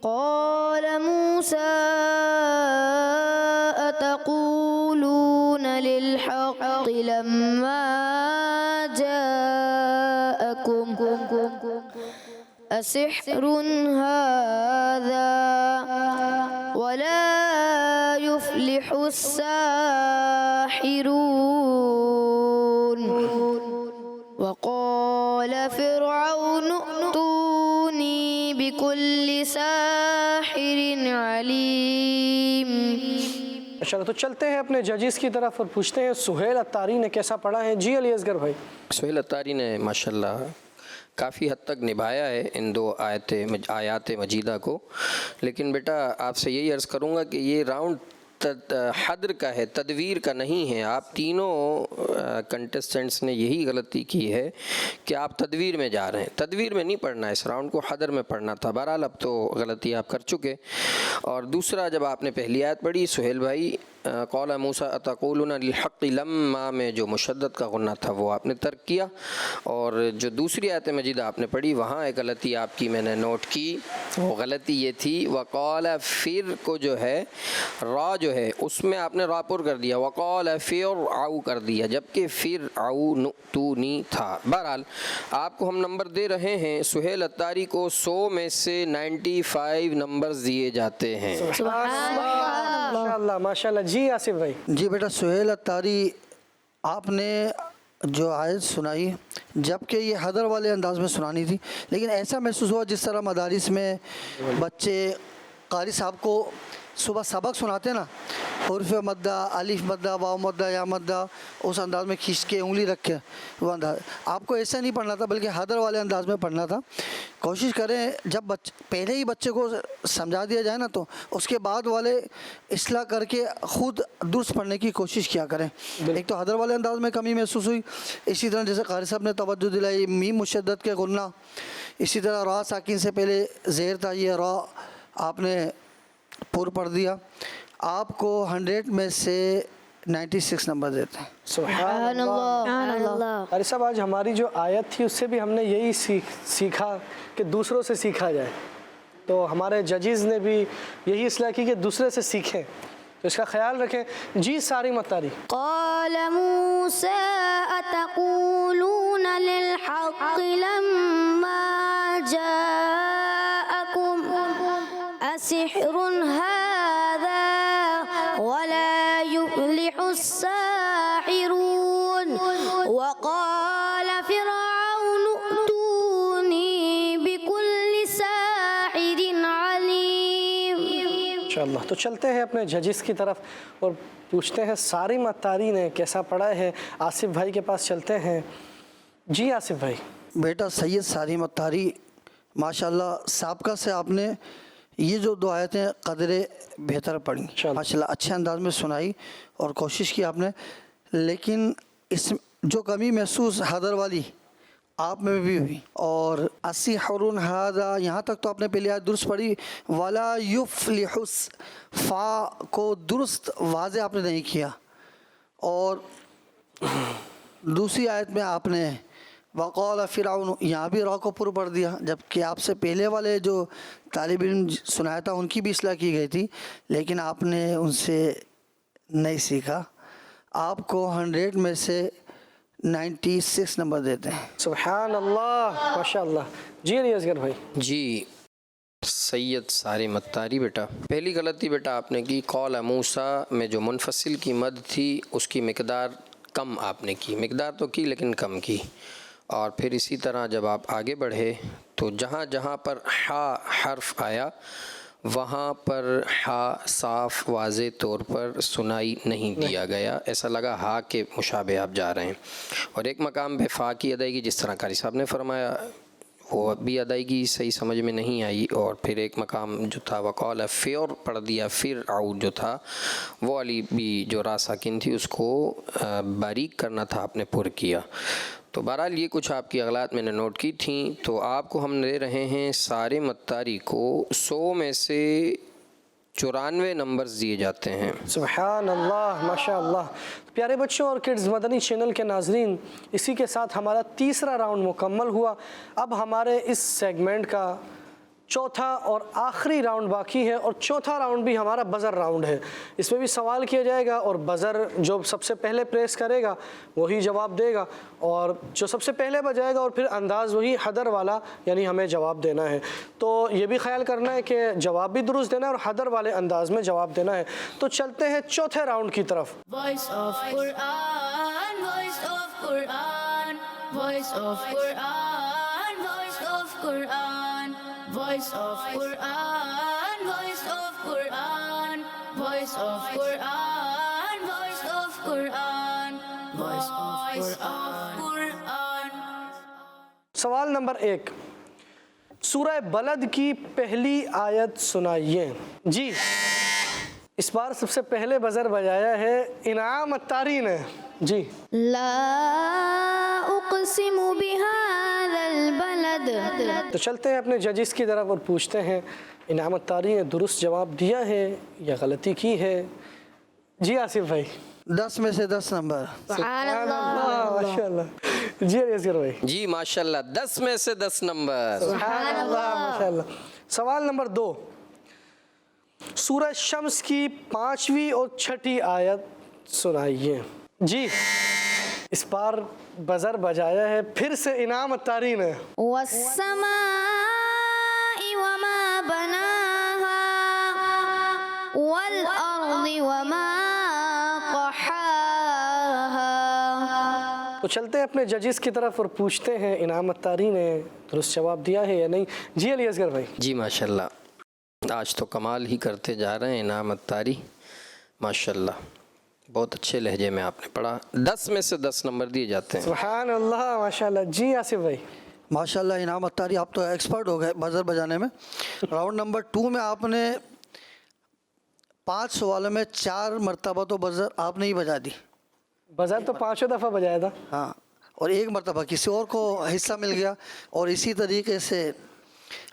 قال موسى أتقولون للحق لما جاءكم أسحر هذا ولا يفلح الساحرون وقال فرعون ائتوني بكل ساحر عليم. چلو تو چلتے ہیں اپنے ججز کی طرف اور پوچھتے ہیں سہیل اتاری نے کیسا پڑھا ہے. جی علی اصغر بھائی. سہیل اتاری نے ماشاءاللہ کافی حد تک نبھایا ہے ان دو آیات مجیدہ کو. لیکن بیٹا آپ سے یہی عرض کروں گا کہ یہ راؤنڈ حدر کا ہے، تدویر کا نہیں ہے. آپ تینوں کنٹسٹنٹس نے یہی غلطی کی ہے کہ آپ تدویر میں جا رہے ہیں. تدویر میں نہیں پڑھنا ہے، اس راؤنڈ کو حدر میں پڑھنا تھا. بہرحال اب تو غلطی آپ کر چکے. اور دوسرا جب آپ نے پہلی آیت پڑھی سہیل بھائی قال موسیٰ اتقولون للحق لما میں جو مشدد کا غنہ تھا وہ آپ نے ترک کیا. اور جو دوسری آیت مجیدہ آپ نے پڑھی وہاں ایک غلطی آپ کی میں نے نوٹ کی. وہ غلطی یہ تھی وقال فر کو جو ہے را جو ہے اس میں آپ نے را پر کر دیا، وقال فرعون کر دیا، جبکہ فرعون ائتونی تھا. بہرحال آپ کو ہم نمبر دے رہے ہیں. سہیل اتاری کو 100 میں سے 95 نمبرز دیے جاتے ہیں. ماشاءاللہ ماشاءاللہ. جی آصف بھائی. جی بیٹا سہیل اتاری آپ نے جو آیت سنائی جبکہ یہ حدر والے انداز میں سنانی تھی، لیکن ایسا محسوس ہوا جس طرح مدارس میں بچے قاری صاحب کو صبح سبق سناتے ہیں نا، حرف مدہ، الف مدہ، واو مدہ، یا مدہ، اس انداز میں کھینچ کے انگلی رکھ کے وہ انداز آپ کو ایسا نہیں پڑھنا تھا بلکہ حدر والے انداز میں پڑھنا تھا. کوشش کریں جب پہلے ہی بچے کو سمجھا دیا جائے نا تو اس کے بعد والے اصلاح کر کے خود درست پڑھنے کی کوشش کیا کریں. ایک تو حدر والے انداز میں کمی محسوس ہوئی، اسی طرح جیسے قاری صاحب نے توجہ دلائی میم مشدد کے غنہ، اسی طرح را ساکن سے پہلے زیر تھا، یہ را آپ نے پر پڑھ دیا. آپ کو 100 میں سے 96 نمبر دیتے ہیں. سبحان اللہ. قاری صاحب آج ہماری جو آیت تھی اس سے بھی ہم نے یہی سیکھا کہ دوسروں سے سیکھا جائے، تو ہمارے ججز نے بھی یہی اصلاح کی کہ دوسرے سے سیکھیں، تو اس کا خیال رکھیں. جی ساری متاری. قال موسى أتقولون للحق لما جاءكم أسحر هذا ولا يفلح الساحرون وقال فرعون ائتوني بكل ساحر عليم. انشاءاللہ تو چلتے ہیں اپنے ججز کی طرف اور پوچھتے ہیں ساری متاری نے کیسا پڑھا ہے. آصف بھائی کے پاس چلتے ہیں. جی آصف بھائی. بیٹا سید ساری متاری ماشاءاللہ سابقہ سے آپ نے یہ جو 2 آیتیں قدر بہتر پڑھی، ماشاءاللہ اچھے انداز میں سنائی اور کوشش کی آپ نے، لیکن اس جو کمی محسوس حدر والی آپ میں بھی ہوئی. اور السحر ھذا یہاں تک تو آپ نے پہلی آیت درست پڑھی، ولا یفلح فا کو درست واضح آپ نے نہیں کیا. اور دوسری آیت میں آپ نے وقال فرعون یہاں بھی را کو پر پڑھ دیا، جبکہ آپ سے پہلے والے جو طالب علم سنایا تھا ان کی بھی اصلاح کی گئی تھی، لیکن آپ نے ان سے نہیں سیکھا. آپ کو 100 میں سے 96 نمبر دیتے ہیں. سبحان اللہ ماشاءاللہ. جی علی اصغر بھائی. جی سید ساری متاری بیٹا پہلی غلطی بیٹا آپ نے کی، قول موسیٰ میں جو منفصل کی مد تھی اس کی مقدار کم آپ نے کی، مقدار تو کی لیکن کم کی. اور پھر اسی طرح جب آپ آگے بڑھے تو جہاں جہاں پر ہا حرف آیا وہاں پر ہا صاف واضح طور پر سنائی نہیں دیا گیا، ایسا لگا ہا کے مشابہ آپ جا رہے ہیں. اور ایک مقام پہ فا کی ادائیگی جس طرح قاری صاحب نے فرمایا وہ بھی ادائیگی صحیح سمجھ میں نہیں آئی. اور پھر ایک مقام جو تھا وقال فیر پڑھ دیا، پھر عود جو تھا وہ علی بھی جو را ساکن تھی اس کو باریک کرنا تھا آپ نے پر کیا. تو بہرحال یہ کچھ آپ کی اغلاط میں نے نوٹ کی تھیں. تو آپ کو ہم دے رہے ہیں سارے متاری کو 100 میں سے 94 نمبرز دیے جاتے ہیں. سبحان اللہ ماشاءاللہ. پیارے بچوں اور کڈز مدنی چینل کے ناظرین، اسی کے ساتھ ہمارا تیسرا راؤنڈ مکمل ہوا. اب ہمارے اس سیگمنٹ کا چوتھا اور آخری راؤنڈ باقی ہے، اور چوتھا راؤنڈ بھی ہمارا بزر راؤنڈ ہے. اس میں بھی سوال کیا جائے گا اور بزر جو سب سے پہلے پریس کرے گا وہی جواب دے گا، اور جو سب سے پہلے بجائے گا اور پھر انداز وہی حدر والا یعنی ہمیں جواب دینا ہے. تو یہ بھی خیال کرنا ہے کہ جواب بھی درست دینا ہے اور حدر والے انداز میں جواب دینا ہے. تو چلتے ہیں چوتھے راؤنڈ کی طرف. Voice of Quran, voice of Quran, voice of Quran, voice of Quran, voice of Quran, voice of Quran, voice of Quran, voice of Quran, voice of Quran. سوال نمبر 1، سورہ بلد کی پہلی آیت سنائیے. جی اس بار سب سے پہلے بزر بجایا ہے انعام اتاری نے. جی لا اقسم بهذا البلد. تو چلتے ہیں اپنے ججز کی طرف اور پوچھتے ہیں انعام اتاری نے درست جواب دیا ہے یا غلطی کی ہے. جی آصف بھائی. 10 میں سے 10 نمبر. سبحان اللہ. ماشاءاللہ. جی اصغر بھائی. جی ماشاءاللہ 10 میں سے 10 نمبر. سبحان اللہ ماشاءاللہ. سوال نمبر 2، سورہ شمس کی 5ویں اور 6ٹھی آیت سنائیے. جی اس بار بزر بجایا ہے پھر سے انعام اتاری نے. والسماء وما بناها والأرض وما طحاها. تو چلتے ہیں اپنے ججز کی طرف اور پوچھتے ہیں انعام اتاری نے درست جواب دیا ہے یا نہیں. جی علی اصغر بھائی. جی ماشاءاللہ آج تو کمال ہی کرتے جا رہے ہیں انعام اتاری، ماشاءاللہ بہت اچھے لہجے میں آپ نے پڑھا۔ 10 میں سے 10 نمبر دیے جاتے ہیں۔ سبحان اللہ، ماشاءاللہ۔ جی آصف بھائی۔ ماشاءاللہ انعام اتاری آپ تو ایکسپرٹ ہو گئے بزر بجانے میں۔ راؤنڈ نمبر 2 میں آپ نے 5 سوالوں میں 4 مرتبہ تو بزر آپ نے ہی بجا دی۔ بزر تو 5 دفعہ بجایا تھا۔ ہاں، اور 1 مرتبہ کسی اور کو حصہ مل گیا، اور اسی طریقے سے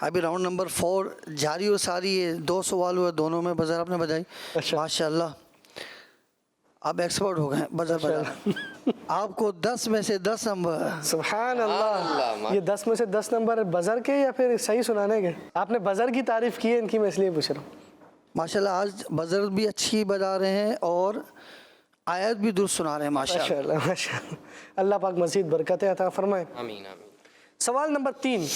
ابھی راؤنڈ نمبر 4 جاری و ساری ہے، 2 سوال ہوئے، دونوں میں بزر آپ نے بجائی۔ اچھا۔ ماشاءاللہ آپ ایکسپرٹ ہو گئے بزر بجانا۔ آپ کو 10 میں سے 10 نمبر۔ سبحان اللہ۔ یہ 10 میں سے 10 نمبر بزر کے یا پھر صحیح سنانے کے؟ آپ نے بزر کی تعریف کی ہے ان کی، میں اس لیے پوچھ رہا ہوں۔ ماشاءاللہ آج بزر بھی اچھی بجا رہے ہیں اور آیت بھی درست سنا رہے ہیں ماشاءاللہ۔ ماشاءاللہ ماشاءاللہ۔ اللہ پاک مزید برکتیں عطا فرمائے۔ آمین آمین۔ سوال نمبر 3،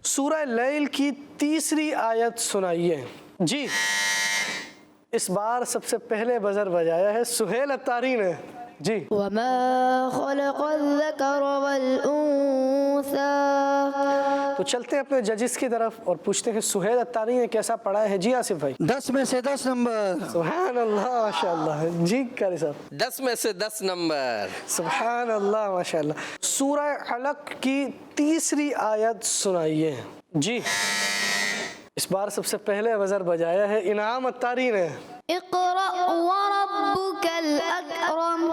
سورہ لیل کی 3ری آیت سنائیے۔ جی، اس بار سب سے پہلے بزر بجایا ہے سہیل اتاری نے۔ جی۔ وما خلق الذكر والأنثى تو چلتے ہیں اپنے ججز کی طرف اور پوچھتے ہیں سہیل اتاری نے کیسا پڑھا ہے۔ جی آصف بھائی۔ 10 میں سے 10 نمبر۔ سبحان اللہ، ماشاءاللہ۔ جی قاری صاحب۔ 10 میں سے 10 نمبر۔ سبحان اللہ، ماشاءاللہ۔ سورہ علق کی 3ری آیت سنائیے۔ جی، اس بار سب سے پہلے بزر بجایا ہے انعام اتاری نے۔ اقرأ وربك الأكرم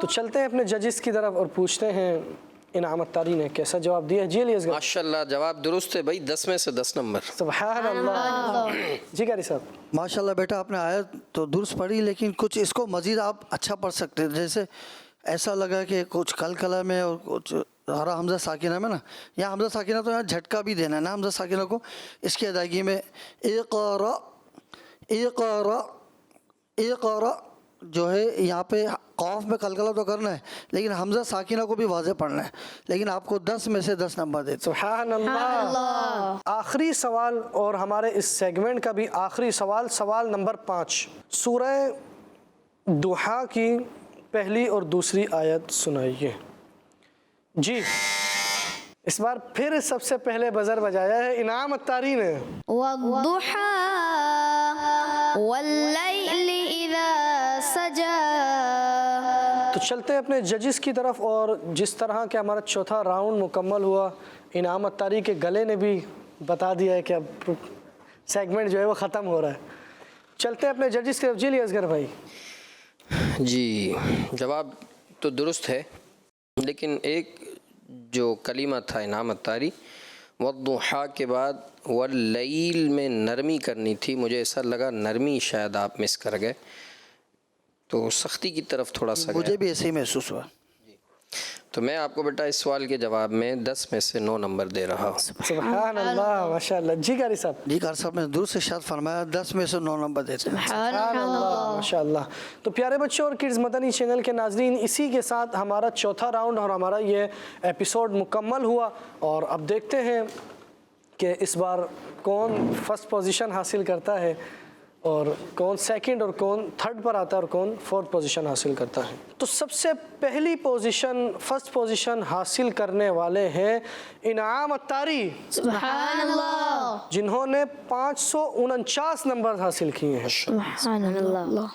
تو چلتے ہیں اپنے ججز کی طرف اور پوچھتے ہیں انعام اتاری نے کیسا جواب دیا ہے۔ جی علی اصغر۔ ماشاءاللہ جواب درست ہے بھائی، 10 میں سے 10 نمبر۔ سبحان اللہ۔ جی قاری صاحب۔ ماشاءاللہ بیٹا آپ نے آیت تو درست پڑھی، لیکن کچھ اس کو مزید آپ اچھا پڑھ سکتے ہیں۔ جیسے ایسا لگا کہ کچھ قلقلہ میں اور کچھ ہرا حمزہ ساکنہ میں نا، یہاں حمزہ ساکنہ تو یہاں جھٹکا بھی دینا ہے نا حمزہ ساکنہ کو، اس کی ادائیگی میں اقرأ اقرأ اقرأ جو ہے یہاں پہ قاف میں قلقلہ تو کرنا ہے، لیکن حمزہ ساکنہ کو بھی واضح پڑھنا ہے، لیکن آپ کو 10 میں سے 10 نمبر دیتے ہیں۔ سبحان اللہ۔ آخری سوال اور ہمارے اس سیگمنٹ کا بھی آخری سوال، سوال نمبر 5، سورہ ضحیٰ کی 1 اور 2 آیت سنائیے۔ جی، اس بار پھر سب سے پہلے بزر بجایا ہے انعام اتاری نے۔ والضحى والليل إذا سجى تو چلتے ہیں اپنے ججز کی طرف، اور جس طرح کہ ہمارا چوتھا راؤنڈ مکمل ہوا، انعام اتاری کے گلے نے بھی بتا دیا ہے کہ اب سیگمنٹ جو ہے وہ ختم ہو رہا ہے۔ چلتے ہیں اپنے ججز کی طرف۔ جی علی اصغر بھائی۔ جی، جواب تو درست ہے، لیکن ایک جو کلمہ تھا انعام اتاری، والضحیٰ کے بعد واللیل میں نرمی کرنی تھی، مجھے ایسا لگا نرمی شاید آپ مس کر گئے، تو سختی کی طرف تھوڑا سا مجھے بھی ایسے ہی محسوس ہوا۔ تو میں آپ کو بیٹا اس سوال کے جواب میں 10 میں سے 9 نمبر دے رہا ہوں۔ سبحان اللہ، ماشاءاللہ۔ جی قاری صاحب۔ جی قاری صاحب نے درست ارشاد فرمایا، 10 میں سے 9 نمبر دیتے ہیں۔ سبحان اللہ، ماشاءاللہ۔ تو پیارے بچوں اور کڈز مدنی چینل کے ناظرین، اسی کے ساتھ ہمارا چوتھا راؤنڈ اور ہمارا یہ ایپیسوڈ مکمل ہوا، اور اب دیکھتے ہیں کہ اس بار کون فرسٹ پوزیشن حاصل کرتا ہے، اور کون سیکنڈ اور کون تھرڈ پر آتا ہے، اور کون فورتھ پوزیشن حاصل کرتا ہے۔ تو سب سے پہلی پوزیشن، فرسٹ پوزیشن حاصل کرنے والے ہیں انعام اتاری، سبحان اللہ جنہوں نے 549 نمبر حاصل کیے ہیں۔ سبحان اللہ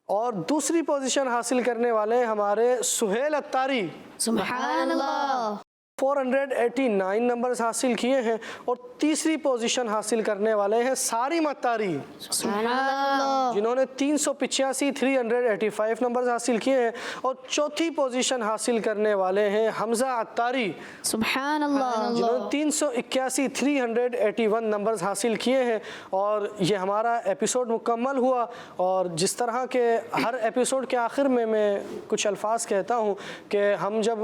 اور دوسری پوزیشن حاصل کرنے والے ہمارے سہیل اتاری، سبحان اللہ 489 نمبرز حاصل کیے ہیں، اور تیسری پوزیشن حاصل کرنے والے ہیں سارم اتاری، سبحان اللہ جنہوں نے 385 نمبرز حاصل کیے ہیں، اور چوتھی پوزیشن حاصل کرنے والے ہیں حمزہ اتاری، سبحان اللہ جنہوں نے 381 نمبرز حاصل کیے ہیں۔ اور یہ ہمارا ایپیسوڈ مکمل ہوا، اور جس طرح کے ہر ایپیسوڈ کے آخر میں کچھ الفاظ کہتا ہوں کہ ہم جب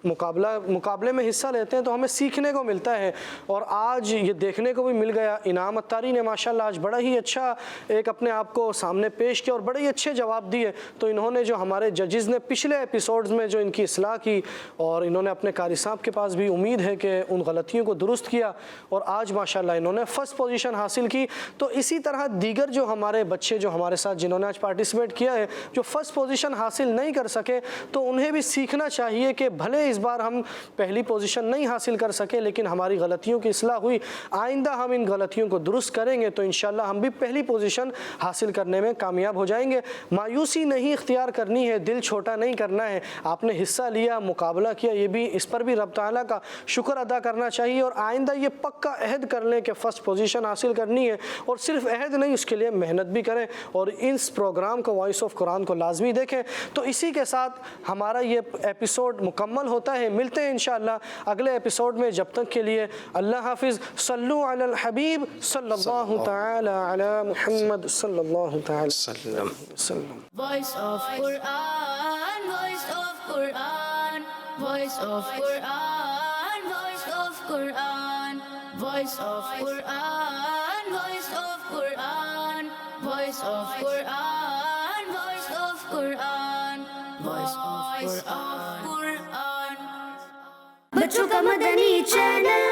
مقابلے میں حصہ لیتے ہیں تو ہمیں سیکھنے کو ملتا ہے، اور آج یہ دیکھنے کو بھی مل گیا۔ انعام اتاری نے ماشاءاللہ آج بڑا ہی اچھا ایک اپنے آپ کو سامنے پیش کیا اور بڑے ہی اچھے جواب دیے۔ تو انہوں نے جو ہمارے ججز نے پچھلے ایپیسوڈز میں جو ان کی اصلاح کی، اور انہوں نے اپنے قاری صاحب کے پاس بھی امید ہے کہ ان غلطیوں کو درست کیا، اور آج ماشاءاللہ انہوں نے فرسٹ پوزیشن حاصل کی۔ تو اسی طرح دیگر جو ہمارے بچے جو ہمارے ساتھ جنہوں نے آج پارٹیسپیٹ کیا ہے، جو فرسٹ پوزیشن حاصل نہیں کر سکے، تو انہیں بھی سیکھنا چاہیے کہ بھلے اس بار ہم پہلی پوزیشن نہیں حاصل کر سکے لیکن ہماری غلطیوں کی اصلاح ہوئی، آئندہ ہم ان غلطیوں کو درست کریں گے تو انشاءاللہ ہم بھی پہلی پوزیشن حاصل کرنے میں کامیاب ہو جائیں گے۔ مایوسی نہیں اختیار کرنی ہے، دل چھوٹا نہیں کرنا ہے۔ آپ نے حصہ لیا، مقابلہ کیا، یہ بھی اس پر بھی رب تعالیٰ کا شکر ادا کرنا چاہیے اور آئندہ یہ پکا عہد کر لیں کہ فرسٹ پوزیشن حاصل کرنی ہے، اور صرف عہد نہیں، اس کے لیے محنت بھی کریں اور اس پروگرام کو وائس آف قرآن کو لازمی دیکھیں۔ تو اسی کے ساتھ ہمارا یہ ایپیسوڈ مکمل ہوتا ہے، ملتے ہیں انشاءاللہ اگلے ایپیسوڈ میں، جب تک کے لیے اللہ حافظ۔ صلو علی الحبیب صلی اللہ تعالی علی محمد صلی اللہ تعالی وسلم۔ Voice of Quran, voice of Quran, voice of Quran, voice of Quran, voice of Quran, voice of Quran, voice of Quran, voice of Quran, voice of Quran. بچوں کا مدنی چینل